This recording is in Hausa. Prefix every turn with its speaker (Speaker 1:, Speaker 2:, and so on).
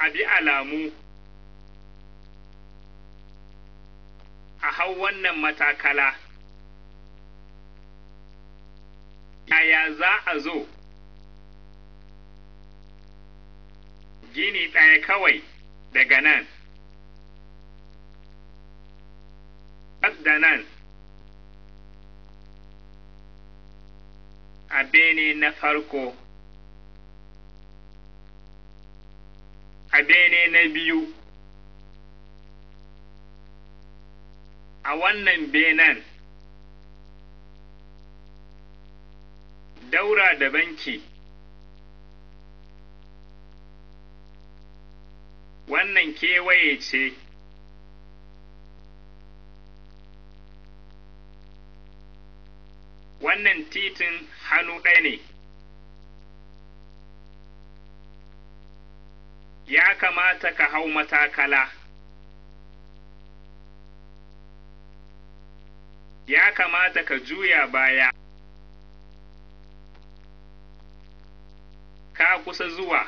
Speaker 1: a bi alamu a hau wannan matakala. Yaya za a zo gini ɗaya kawai daga nan, da nan, a bene na farko, a bene na biyu, a wannan benen, daura da banki, wannan kewaye ce, wannan titin hannu ɗaya ne. Ya kamata ka hau matakala. Ya kamata ka juya baya. Ka kusa zuwa.